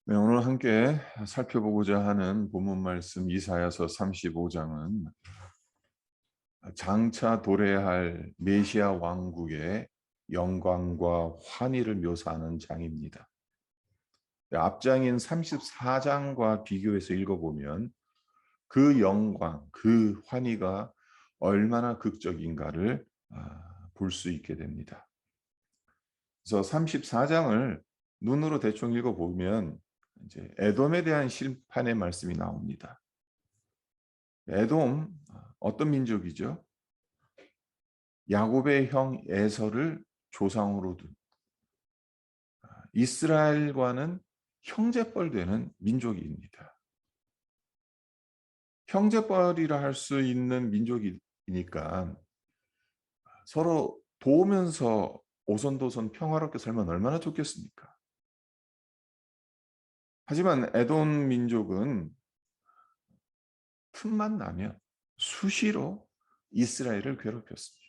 네, 오늘 함께 살펴보고자 하는 본문 말씀 이사야서 35장은 장차 도래할 메시아 왕국의 영광과 환희를 묘사하는 장입니다. 앞장인 34장과 비교해서 읽어보면 그 영광, 그 환희가 얼마나 극적인가를 볼 수 있게 됩니다. 그래서 34장을 눈으로 대충 읽어보면 이제 에돔에 대한 심판의 말씀이 나옵니다. 에돔 어떤 민족이죠? 야곱의 형 에서를 조상으로 둔 이스라엘과는 형제뻘 되는 민족입니다. 형제뻘이라 할 수 있는 민족이니까 서로 도우면서 오손도손 평화롭게 살면 얼마나 좋겠습니까? 하지만 에돔 민족은 틈만 나면 수시로 이스라엘을 괴롭혔습니다.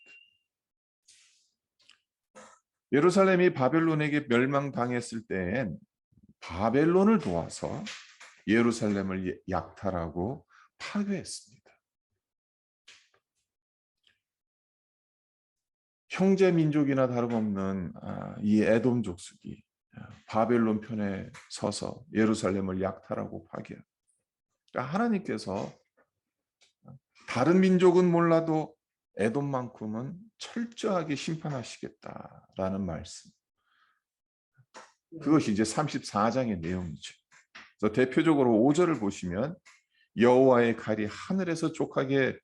예루살렘이 바벨론에게 멸망당했을 때엔 바벨론을 도와서 예루살렘을 약탈하고 파괴했습니다. 형제 민족이나 다름없는 이 에돔 족속이 바벨론 편에 서서 예루살렘을 약탈하고 파괴. 그러니까 하나님께서 다른 민족은 몰라도 에돔만큼은 철저하게 심판하시겠다라는 말씀. 그것이 이제 34장의 내용이죠. 그래서 대표적으로 5절을 보시면 여호와의 칼이 하늘에서 족하게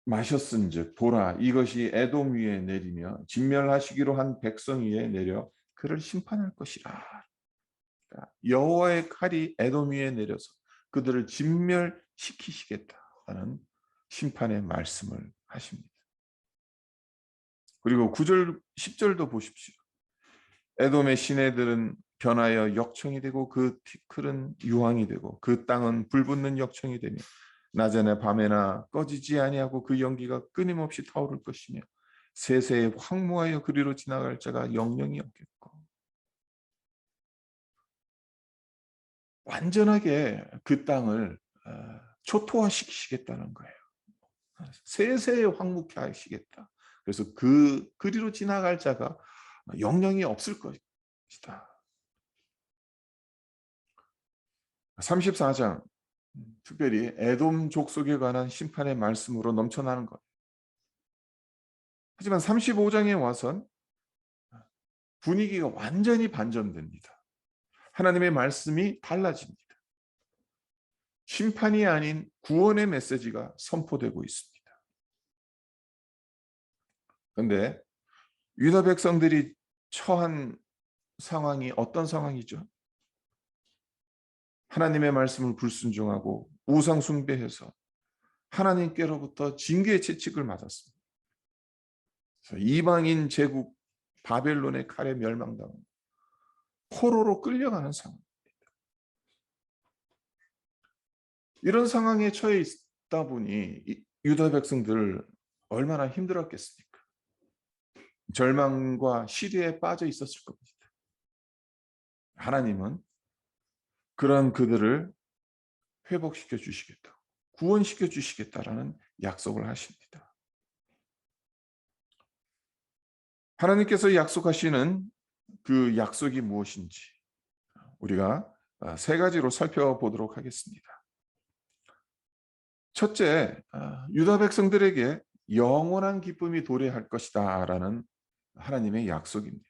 마셨은즉 보라 이것이 에돔 위에 내리며 진멸하시기로 한 백성 위에 내려 그를 심판할 것이라. 그러니까 여호와의 칼이 에돔 위에 내려서 그들을 진멸시키시겠다라는 심판의 말씀을 하십니다. 그리고 9절 10절도 보십시오. 에돔의 시내들은 변하여 역청이 되고 그 티끌은 유황이 되고 그 땅은 불붙는 역청이 되며 낮에나 밤에나 꺼지지 아니하고 그 연기가 끊임없이 타오를 것이며 세세에 황무하여 그리로 지나갈 자가 영영이 없겠고. 완전하게 그 땅을 초토화시키시겠다는 거예요. 세세에 황무케 하시겠다. 그래서 그 그리로 지나갈 자가 영영이 없을 것이다. 34장 특별히 에돔 족속에 관한 심판의 말씀으로 넘쳐나는 것. 하지만 35장에 와선 분위기가 완전히 반전됩니다. 하나님의 말씀이 달라집니다. 심판이 아닌 구원의 메시지가 선포되고 있습니다. 그런데 유다 백성들이 처한 상황이 어떤 상황이죠? 하나님의 말씀을 불순종하고 우상 숭배해서 하나님께로부터 징계의 채찍을 맞았습니다. 그래서 이방인 제국 바벨론의 칼에 멸망당하고 포로로 끌려가는 상황입니다. 이런 상황에 처해 있다 보니 유다 백성들 얼마나 힘들었겠습니까? 절망과 시리에 빠져 있었을 겁니다. 하나님은 그런 그들을 회복시켜 주시겠다, 구원시켜 주시겠다라는 약속을 하십니다. 하나님께서 약속하시는 그 약속이 무엇인지 우리가 세 가지로 살펴보도록 하겠습니다. 첫째, 유다 백성들에게 영원한 기쁨이 도래할 것이다 라는 하나님의 약속입니다.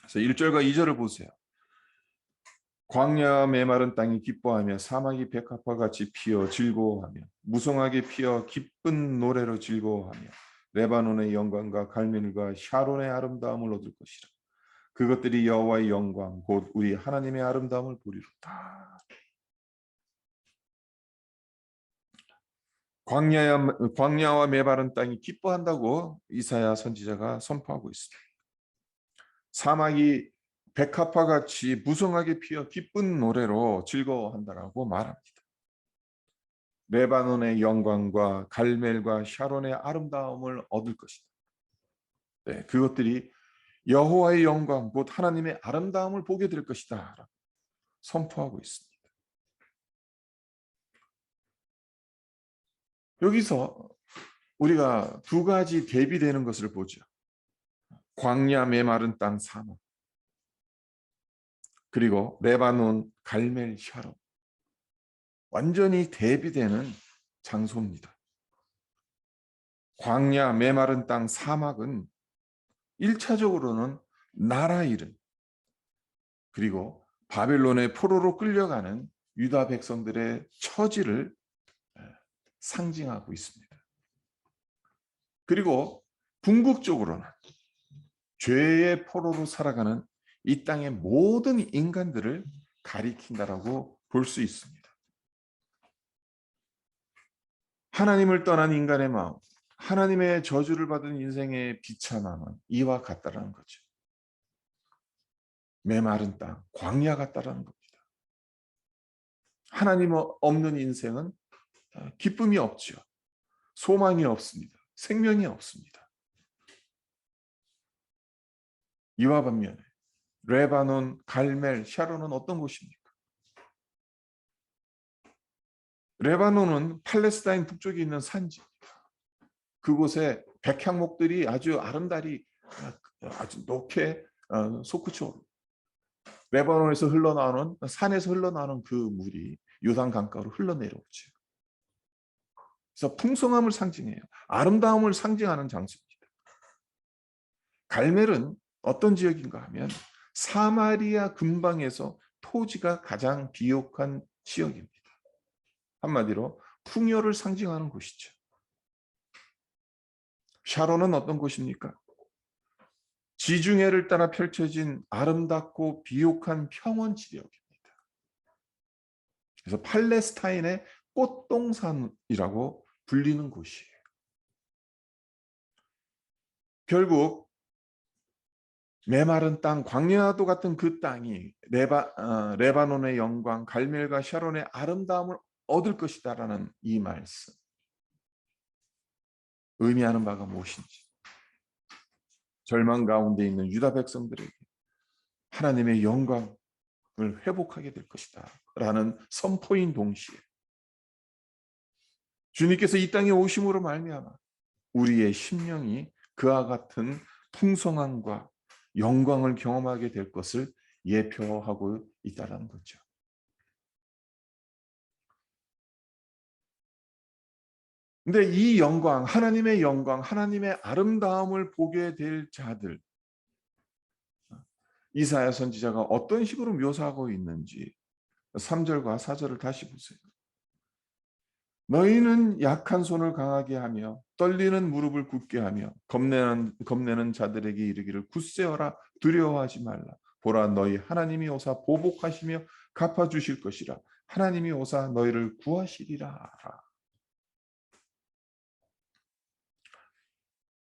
그래서 1절과 2절을 보세요. 광야와 메마른 땅이 기뻐하며 사막이 백합화 같이 피어 즐거워하며 무성하게 피어 기쁜 노래로 즐거워하며 레바논의 영광과 갈멜과 샤론의 아름다움을 얻을 것이라. 그것들이 여호와의 영광 곧 우리 하나님의 아름다움을 보리로다. 광야와 메마른 땅이 기뻐한다고 이사야 선지자가 선포하고 있습니다. 사막이 백합화 같이 무성하게 피어 기쁜 노래로 즐거워한다라고 말합니다. 레바논의 영광과 갈멜과 샤론의 아름다움을 얻을 것이다. 네, 그것들이 여호와의 영광 곧 하나님의 아름다움을 보게 될 것이다 라고 선포하고 있습니다. 여기서 우리가 두 가지 대비되는 것을 보죠. 광야 메마른 땅 사막, 그리고 레바논 갈멜 샤론. 완전히 대비되는 장소입니다. 광야 메마른 땅 사막은 1차적으로는 나라 이름, 그리고 바벨론의 포로로 끌려가는 유다 백성들의 처지를 상징하고 있습니다. 그리고 궁극적으로는 죄의 포로로 살아가는 이 땅의 모든 인간들을 가리킨다라고 볼 수 있습니다. 하나님을 떠난 인간의 마음, 하나님의 저주를 받은 인생의 비참함은 이와 같다라는 거죠. 메마른 땅, 광야 같다라는 겁니다. 하나님 없는 인생은 기쁨이 없죠. 소망이 없습니다. 생명이 없습니다. 이와 반면에 레바논, 갈멜, 샤론은 어떤 곳입니까? 레바논은 팔레스타인 북쪽에 있는 산지입니다. 그곳에 백향목들이 아주 아름다리 아주 높게 솟구쳐 오릅니다. 레바논에서 흘러나오는, 산에서 흘러나오는 그 물이 요단 강가로 흘러내려오죠. 그래서 풍성함을 상징해요. 아름다움을 상징하는 장소입니다. 갈멜은 어떤 지역인가 하면 사마리아 근방에서 토지가 가장 비옥한 지역입니다. 한마디로 풍요를 상징하는 곳이죠. 샤론은 어떤 곳입니까? 지중해를 따라 펼쳐진 아름답고 비옥한 평원 지역입니다. 그래서 팔레스타인의 꽃동산이라고 불리는 곳이에요. 결국 메마른 땅, 광야도 같은 그 땅이 레바논의 영광, 갈멜과 샤론의 아름다움을 얻을 것이다라는 이 말씀. 의미하는 바가 무엇인지. 절망 가운데 있는 유다 백성들에게 하나님의 영광을 회복하게 될 것이다 라는 선포인 동시에 주님께서 이 땅에 오심으로 말미암아 우리의 심령이 그와 같은 풍성함과 영광을 경험하게 될 것을 예표하고 있다는 거죠. 근데 이 영광, 하나님의 영광, 하나님의 아름다움을 보게 될 자들, 이사야 선지자가 어떤 식으로 묘사하고 있는지 3절과 4절을 다시 보세요. 너희는 약한 손을 강하게 하며 떨리는 무릎을 굳게 하며 겁내는 자들에게 이르기를 굳세어라, 두려워하지 말라. 보라, 너희 하나님이 오사 보복하시며 갚아주실 것이라. 하나님이 오사 너희를 구하시리라.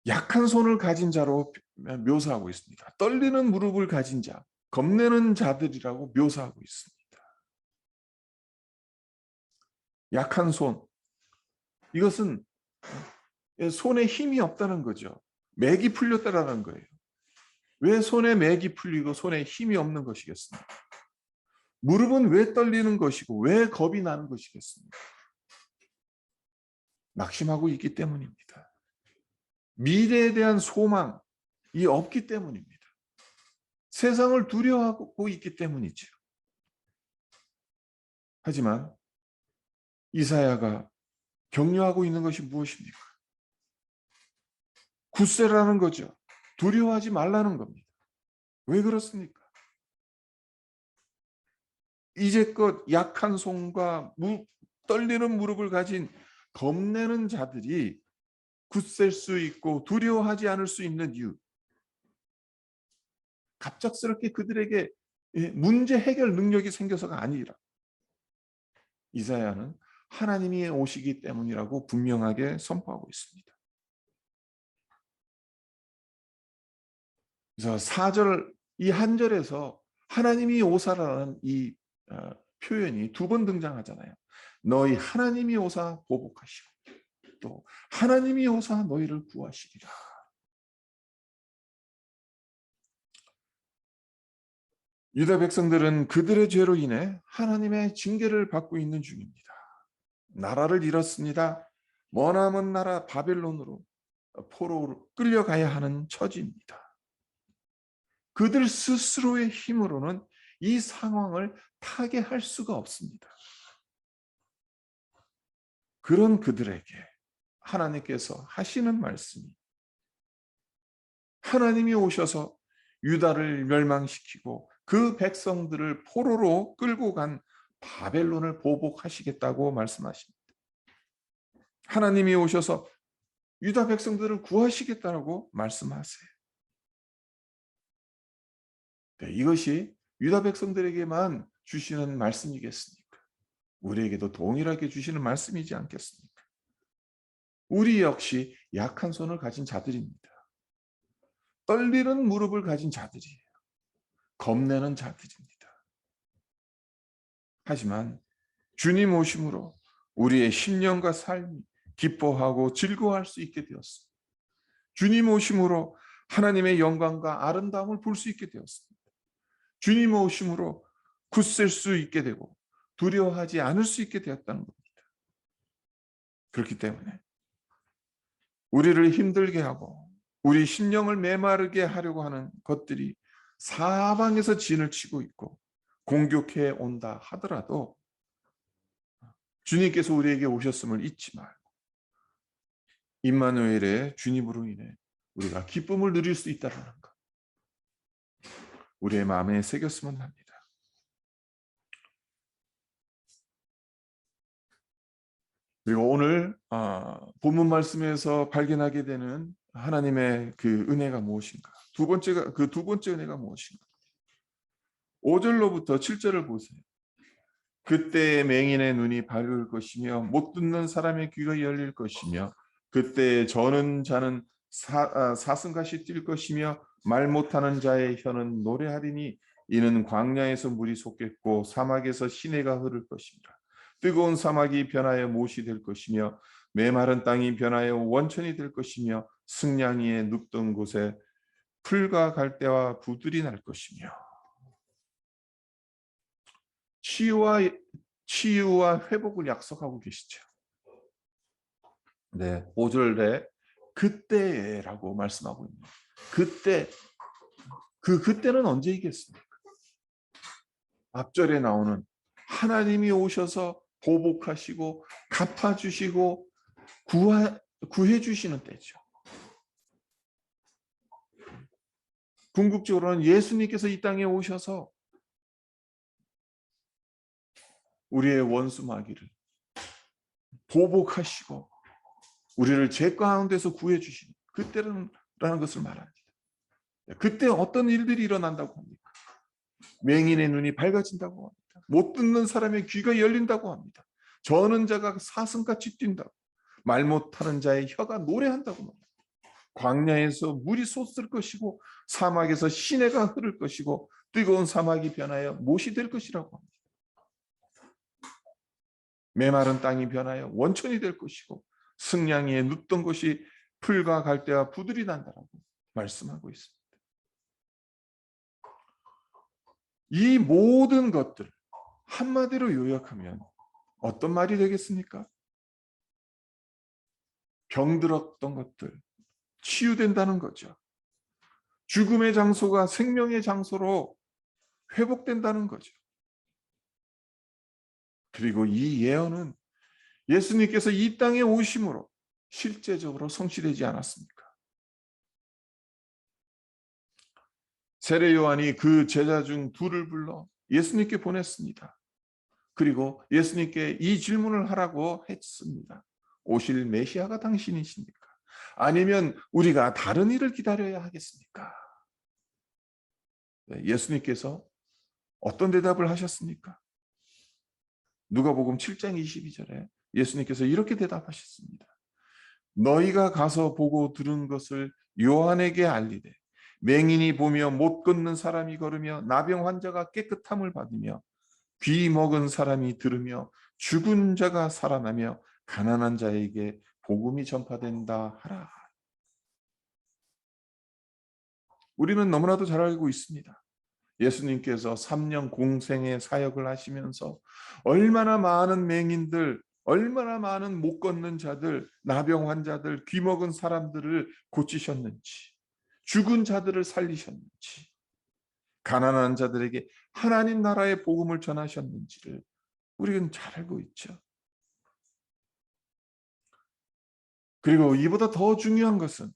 약한 손을 가진 자로 묘사하고 있습니다. 떨리는 무릎을 가진 자, 겁내는 자들이라고 묘사하고 있습니다. 약한 손, 이것은 손에 힘이 없다는 거죠. 맥이 풀렸다라는 거예요. 왜 손에 맥이 풀리고 손에 힘이 없는 것이겠습니까? 무릎은 왜 떨리는 것이고 왜 겁이 나는 것이겠습니까? 낙심하고 있기 때문입니다. 미래에 대한 소망이 없기 때문입니다. 세상을 두려워하고 있기 때문이죠. 하지만 이사야가 격려하고 있는 것이 무엇입니까? 굳세라는 거죠. 두려워하지 말라는 겁니다. 왜 그렇습니까? 이제껏 약한 손과 떨리는 무릎을 가진 겁내는 자들이 굳셀 수 있고 두려워하지 않을 수 있는 이유, 갑작스럽게 그들에게 문제 해결 능력이 생겨서가 아니라 이사야는 하나님이 오시기 때문이라고 분명하게 선포하고 있습니다. 그래서 4절 이 한 절에서 하나님이 오사라는 이 표현이 두 번 등장하잖아요. 너희 하나님이 오사 보복하시고 또 하나님이 오사 너희를 구하시리라. 유다 백성들은 그들의 죄로 인해 하나님의 징계를 받고 있는 중입니다. 나라를 잃었습니다. 머나먼 나라 바벨론으로 포로로 끌려가야 하는 처지입니다. 그들 스스로의 힘으로는 이 상황을 타개할 수가 없습니다. 그런 그들에게 하나님께서 하시는 말씀이, 하나님이 오셔서 유다를 멸망시키고 그 백성들을 포로로 끌고 간 바벨론을 보복하시겠다고 말씀하십니다. 하나님이 오셔서 유다 백성들을 구하시겠다고 말씀하세요. 네, 이것이 유다 백성들에게만 주시는 말씀이겠습니까? 우리에게도 동일하게 주시는 말씀이지 않겠습니까? 우리 역시 약한 손을 가진 자들입니다. 떨리는 무릎을 가진 자들이에요. 겁내는 자들입니다. 하지만 주님 오심으로 우리의 심령과 삶이 기뻐하고 즐거워할 수 있게 되었습니다. 주님 오심으로 하나님의 영광과 아름다움을 볼 수 있게 되었습니다. 주님 오심으로 굳셀 수 있게 되고 두려워하지 않을 수 있게 되었다는 겁니다. 그렇기 때문에 우리를 힘들게 하고 우리 심령을 메마르게 하려고 하는 것들이 사방에서 진을 치고 있고 공격해 온다 하더라도 주님께서 우리에게 오셨음을 잊지 말고 임마누엘의 주님으로 인해 우리가 기쁨을 누릴 수 있다는 것, 우리의 마음에 새겼으면 합니다. 그리고 오늘 본문 말씀에서 발견하게 되는 하나님의 그 은혜가 무엇인가? 두 번째 은혜가 무엇인가? 5절로부터 7절을 보세요. 그때 맹인의 눈이 밝을 것이며 못 듣는 사람의 귀가 열릴 것이며 그때 저는 자는 사슴같이 뛸 것이며 말 못하는 자의 혀는 노래하리니 이는 광야에서 물이 솟겠고 사막에서 시내가 흐를 것입니다. 뜨거운 사막이 변하여 못이 될 것이며 메마른 땅이 변하여 원천이 될 것이며 승냥이의 눕던 곳에 풀과 갈대와 부들이 날 것이며. 치유와 회복을 약속하고 계시죠. 네, 5절에 그때라고 말씀하고 있네요. 그때, 그때는 언제이겠습니까? 앞절에 나오는 하나님이 오셔서 보복하시고 갚아주시고 구해주시는 때죠. 궁극적으로는 예수님께서 이 땅에 오셔서 우리의 원수 마귀를 보복하시고 우리를 죄 가운데서 구해주시는 그때라는 것을 말합니다. 그때 어떤 일들이 일어난다고 합니까? 맹인의 눈이 밝아진다고 합니다. 못 듣는 사람의 귀가 열린다고 합니다. 저는 자가 사슴같이 뛴다고, 말 못하는 자의 혀가 노래한다고 합니다. 광야에서 물이 솟을 것이고 사막에서 시내가 흐를 것이고 뜨거운 사막이 변하여 못이 될 것이라고 합니다. 메마른 땅이 변하여 원천이 될 것이고 승냥이에 눕던 것이 풀과 갈대와 부들이 난다라고 말씀하고 있습니다. 이 모든 것들 한마디로 요약하면 어떤 말이 되겠습니까? 병들었던 것들 치유된다는 거죠. 죽음의 장소가 생명의 장소로 회복된다는 거죠. 그리고 이 예언은 예수님께서 이 땅에 오심으로 실제적으로 성취되지 않았습니까? 세례 요한이 그 제자 중 둘을 불러 예수님께 보냈습니다. 그리고 예수님께 이 질문을 하라고 했습니다. 오실 메시아가 당신이십니까? 아니면 우리가 다른 일을 기다려야 하겠습니까? 예수님께서 어떤 대답을 하셨습니까? 누가복음 7장 22절에 예수님께서 이렇게 대답하셨습니다. 너희가 가서 보고 들은 것을 요한에게 알리되 맹인이 보며 못 걷는 사람이 걸으며 나병 환자가 깨끗함을 받으며 귀 먹은 사람이 들으며 죽은 자가 살아나며 가난한 자에게 복음이 전파된다 하라. 우리는 너무나도 잘 알고 있습니다. 예수님께서 3년 공생의 사역을 하시면서 얼마나 많은 맹인들, 얼마나 많은 못 걷는 자들, 나병 환자들, 귀먹은 사람들을 고치셨는지, 죽은 자들을 살리셨는지, 가난한 자들에게 하나님 나라의 복음을 전하셨는지를 우리는 잘 알고 있죠. 그리고 이보다 더 중요한 것은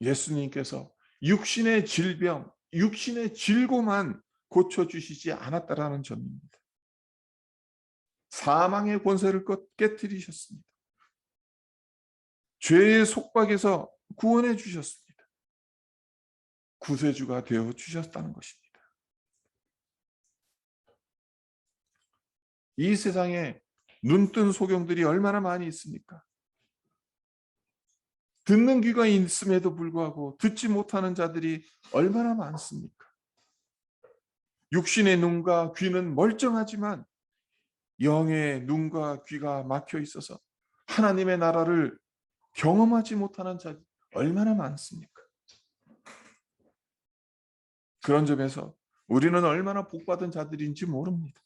예수님께서 육신의 질병, 육신의 질고만 고쳐주시지 않았다라는 점입니다. 사망의 권세를 깨뜨리셨습니다. 죄의 속박에서 구원해 주셨습니다. 구세주가 되어 주셨다는 것입니다. 이 세상에 눈뜬 소경들이 얼마나 많이 있습니까? 듣는 귀가 있음에도 불구하고 듣지 못하는 자들이 얼마나 많습니까? 육신의 눈과 귀는 멀쩡하지만 영의 눈과 귀가 막혀 있어서 하나님의 나라를 경험하지 못하는 자들이 얼마나 많습니까? 그런 점에서 우리는 얼마나 복받은 자들인지 모릅니다.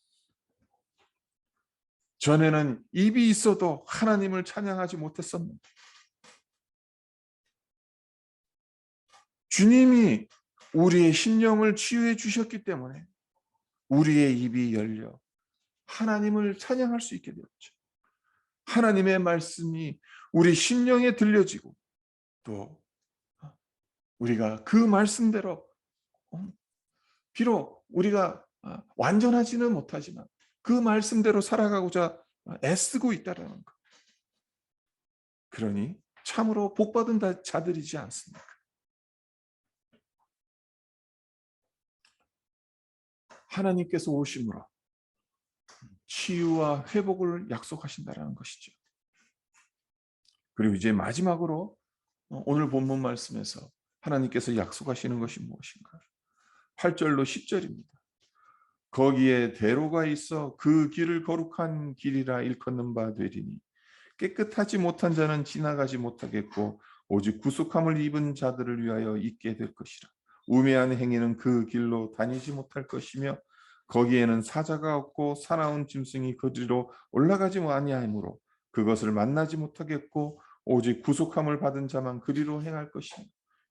전에는 입이 있어도 하나님을 찬양하지 못했었는데 주님이 우리의 심령을 치유해 주셨기 때문에 우리의 입이 열려 하나님을 찬양할 수 있게 되었죠. 하나님의 말씀이 우리 심령에 들려지고 또 우리가 그 말씀대로 비록 우리가 완전하지는 못하지만 그 말씀대로 살아가고자 애쓰고 있다는 것. 그러니 참으로 복받은 자들이지 않습니까? 하나님께서 오심으로 치유와 회복을 약속하신다는 것이죠. 그리고 이제 마지막으로 오늘 본문 말씀에서 하나님께서 약속하시는 것이 무엇인가? 8절로 10절입니다. 거기에 대로가 있어 그 길을 거룩한 길이라 일컫는 바 되리니 깨끗하지 못한 자는 지나가지 못하겠고 오직 구속함을 입은 자들을 위하여 있게 될 것이라. 우매한 행위는 그 길로 다니지 못할 것이며 거기에는 사자가 없고 사나운 짐승이 거리로 올라가지 아니하므로 그것을 만나지 못하겠고 오직 구속함을 받은 자만 그리로 행할 것이며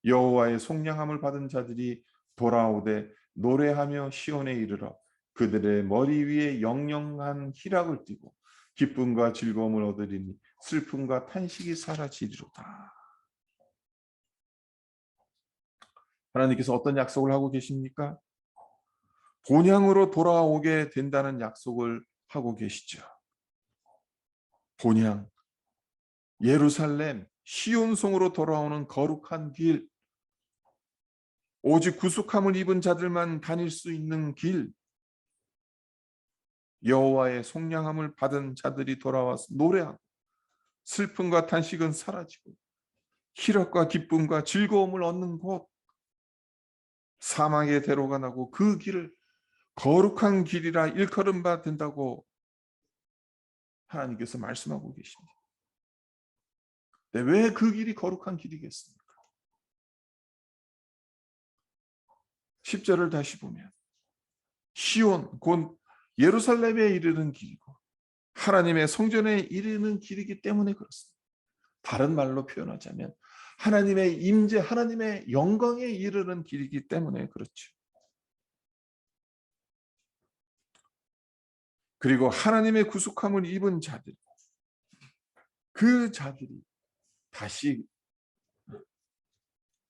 여호와의 속량함을 받은 자들이 돌아오되 노래하며 시온에 이르러 그들의 머리 위에 영영한 희락을 띠고 기쁨과 즐거움을 얻으리니 슬픔과 탄식이 사라지리로다. 하나님께서 어떤 약속을 하고 계십니까? 본향으로 돌아오게 된다는 약속을 하고 계시죠. 본향, 예루살렘, 시온성으로 돌아오는 거룩한 길, 오직 구속함을 입은 자들만 다닐 수 있는 길, 여호와의 속량함을 받은 자들이 돌아와서 노래하고 슬픔과 탄식은 사라지고 희락과 기쁨과 즐거움을 얻는 곳, 사망의 대로가 나고 그 길을 거룩한 길이라 일컬음 바 된다고 하나님께서 말씀하고 계십니다. 왜 그 길이 거룩한 길이겠습니까? 10절을 다시 보면 시온 곧 예루살렘에 이르는 길이고 하나님의 성전에 이르는 길이기 때문에 그렇습니다. 다른 말로 표현하자면 하나님의 임재, 하나님의 영광에 이르는 길이기 때문에 그렇죠. 그리고 하나님의 구속함을 입은 자들, 그 자들이 다시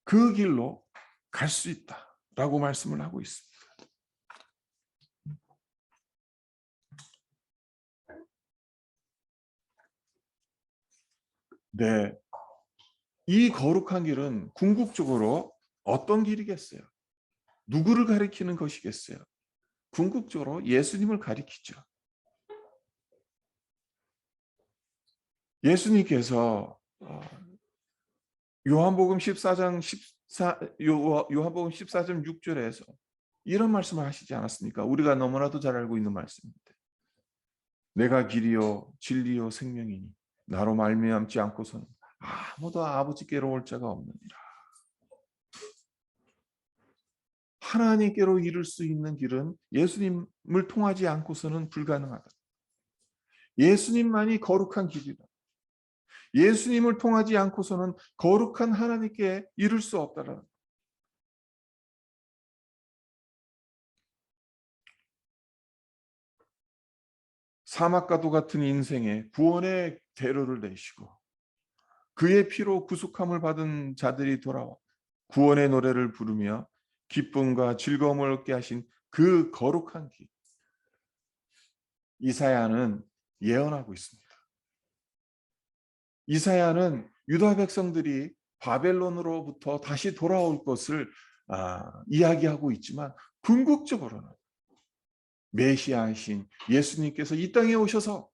그 길로 갈 수 있다라고 말씀을 하고 있습니다. 네, 이 거룩한 길은 궁극적으로 어떤 길이겠어요? 누구를 가리키는 것이겠어요? 궁극적으로 예수님을 가리키죠. 예수님께서 요한복음 14장 14 요한복음 14장 6절에서 이런 말씀을 하시지 않았습니까? 우리가 너무나도 잘 알고 있는 말씀인데 내가 길이요 진리요 생명이니 나로 말미암지 않고서는 아무도 아버지께로 올 자가 없느니라. 하나님께로 이룰 수 있는 길은 예수님을 통하지 않고서는 불가능하다. 예수님만이 거룩한 길이다. 예수님을 통하지 않고서는 거룩한 하나님께 이룰 수 없다라는. 사막과도 같은 인생에 구원의 대로를 내시고 그의 피로 구속함을 받은 자들이 돌아와 구원의 노래를 부르며 기쁨과 즐거움을 얻게 하신 그 거룩한 길. 이사야는 예언하고 있습니다. 이사야는 유다 백성들이 바벨론으로부터 다시 돌아올 것을 이야기하고 있지만 궁극적으로는 메시아이신 예수님께서 이 땅에 오셔서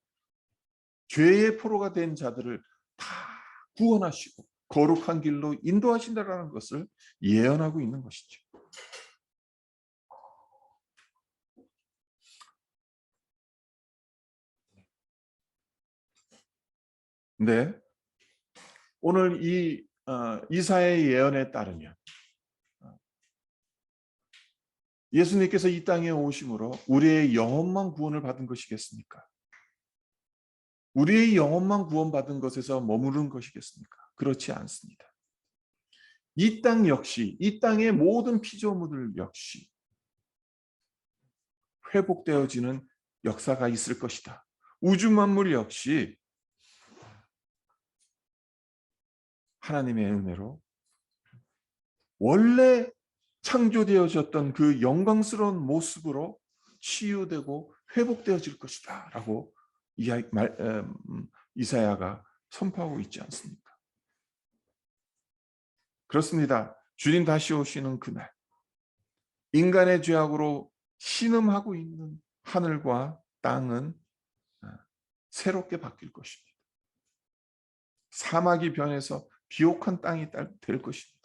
죄의 포로가 된 자들을 다 구원하시고 거룩한 길로 인도하신다라는 것을 예언하고 있는 것이죠. 네, 오늘 이 이사야의 예언에 따르면 예수님께서 이 땅에 오심으로 우리의 영혼만 구원을 받은 것이겠습니까? 우리의 영혼만 구원받은 것에서 머무른 것이겠습니까? 그렇지 않습니다. 이 땅 역시, 이 땅의 모든 피조물들 역시 회복되어지는 역사가 있을 것이다. 우주 만물 역시 하나님의 은혜로 원래 창조되어졌던 그 영광스러운 모습으로 치유되고 회복되어질 것이다 라고 이사야가 선포하고 있지 않습니까? 그렇습니다. 주님 다시 오시는 그날 인간의 죄악으로 신음하고 있는 하늘과 땅은 새롭게 바뀔 것입니다. 사막이 변해서 비옥한 땅이 될 것입니다.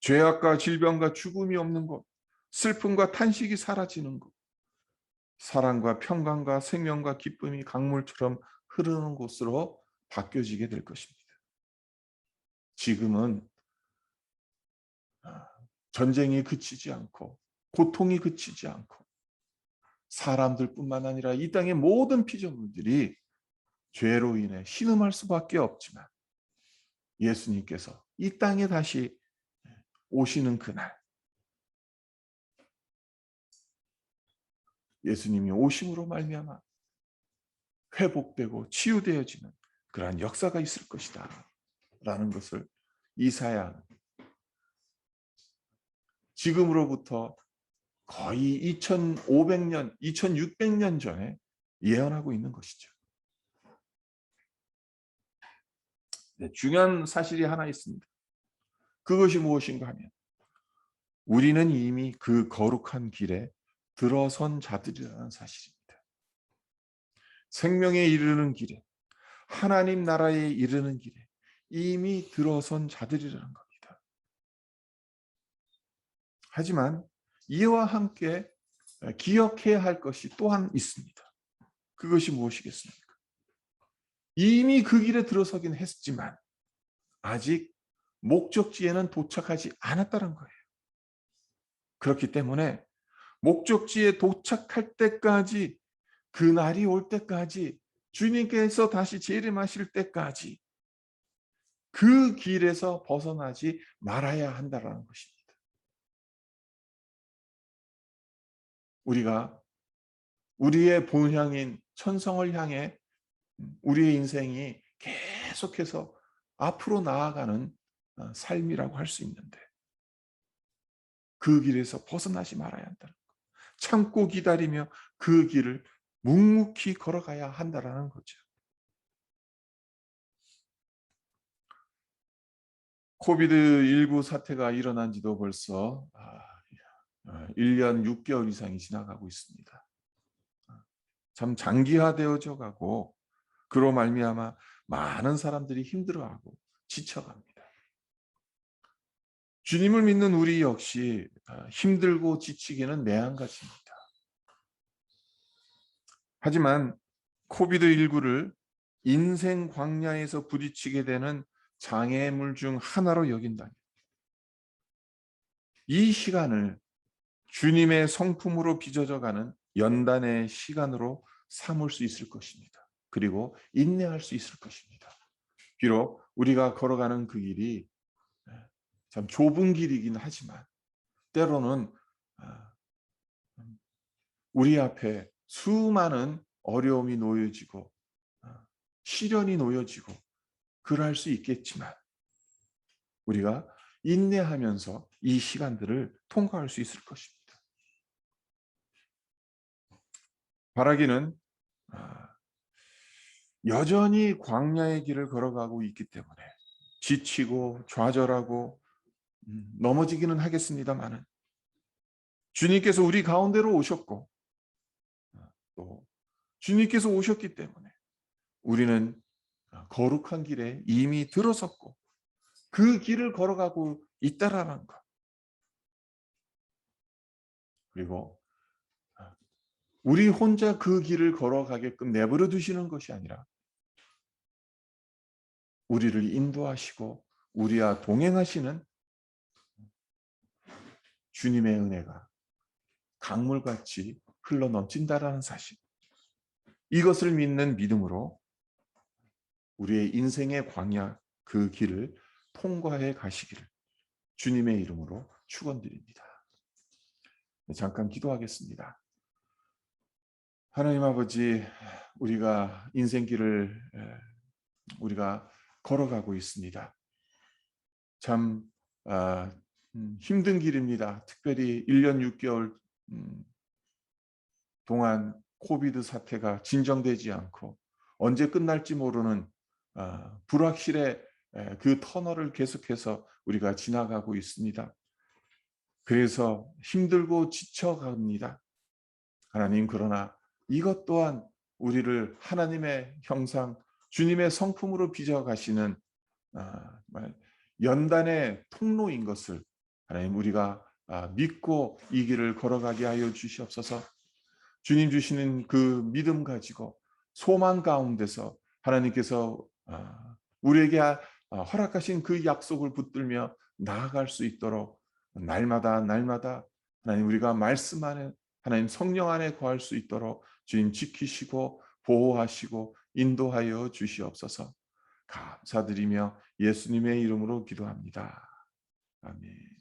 죄악과 질병과 죽음이 없는 곳, 슬픔과 탄식이 사라지는 곳, 사랑과 평강과 생명과 기쁨이 강물처럼 흐르는 곳으로 바뀌어지게 될 것입니다. 지금은 전쟁이 그치지 않고 고통이 그치지 않고 사람들뿐만 아니라 이 땅의 모든 피조물들이 죄로 인해 신음할 수밖에 없지만 예수님께서 이 땅에 다시 오시는 그날 예수님이 오심으로 말미암아 회복되고 치유되어지는 그러한 역사가 있을 것이다 라는 것을 이사야는 지금으로부터 거의 2500년, 2600년 전에 예언하고 있는 것이죠. 네, 중요한 사실이 하나 있습니다. 그것이 무엇인가 하면 우리는 이미 그 거룩한 길에 들어선 자들이라는 사실입니다. 생명에 이르는 길에, 하나님 나라에 이르는 길에 이미 들어선 자들이라는 겁니다. 하지만 이와 함께 기억해야 할 것이 또한 있습니다. 그것이 무엇이겠습니까? 이미 그 길에 들어서긴 했지만 아직 목적지에는 도착하지 않았다는 거예요. 그렇기 때문에 목적지에 도착할 때까지, 그 날이 올 때까지, 주님께서 다시 재림하실 때까지 그 길에서 벗어나지 말아야 한다는 것입니다. 우리가 우리의 본향인 천성을 향해 우리의 인생이 계속해서 앞으로 나아가는 삶이라고 할 수 있는데 그 길에서 벗어나지 말아야 한다는 것. 참고 기다리며 그 길을 묵묵히 걸어가야 한다는 거죠. 코비드19 사태가 일어난 지도 벌써 1년 6개월 이상이 지나가고 있습니다. 참 장기화되어져 가고 그로 말미암아 많은 사람들이 힘들어하고 지쳐갑니다. 주님을 믿는 우리 역시 힘들고 지치기는 매한가지입니다. 하지만 코비드19를 인생 광야에서 부딪히게 되는 장애물 중 하나로 여긴다면 이 시간을 주님의 성품으로 빚어져가는 연단의 시간으로 삼을 수 있을 것입니다. 그리고 인내할 수 있을 것입니다. 비록 우리가 걸어가는 그 길이 참 좁은 길이긴 하지만 때로는 우리 앞에 수많은 어려움이 놓여지고 시련이 놓여지고 그럴 수 있겠지만 우리가 인내하면서 이 시간들을 통과할 수 있을 것입니다. 바라기는 여전히 광야의 길을 걸어가고 있기 때문에 지치고 좌절하고 넘어지기는 하겠습니다마는 주님께서 우리 가운데로 오셨고 또 주님께서 오셨기 때문에 우리는 거룩한 길에 이미 들어섰고 그 길을 걸어가고 있다라는 것. 그리고 우리 혼자 그 길을 걸어가게끔 내버려 두시는 것이 아니라 우리를 인도하시고 우리와 동행하시는 주님의 은혜가 강물같이 흘러 넘친다라는 사실. 이것을 믿는 믿음으로 우리의 인생의 광야 그 길을 통과해 가시기를 주님의 이름으로 축원드립니다. 잠깐 기도하겠습니다. 하나님 아버지, 우리가 인생길을 우리가 걸어가고 있습니다. 참 힘든 길입니다. 특별히 1년 6개월 동안 코비드 사태가 진정되지 않고 언제 끝날지 모르는 불확실의 그 터널을 계속해서 우리가 지나가고 있습니다. 그래서 힘들고 지쳐갑니다. 하나님, 그러나 이것 또한 우리를 하나님의 형상, 주님의 성품으로 빚어가시는 연단의 통로인 것을 하나님 우리가 믿고 이 길을 걸어가게 하여 주시옵소서. 주님 주시는 그 믿음 가지고 소망 가운데서 하나님께서 우리에게 허락하신 그 약속을 붙들며 나아갈 수 있도록 날마다 하나님 우리가 말씀 안에 하나님 성령 안에 거할 수 있도록 주님 지키시고 보호하시고 인도하여 주시옵소서. 감사드리며 예수님의 이름으로 기도합니다. 아멘.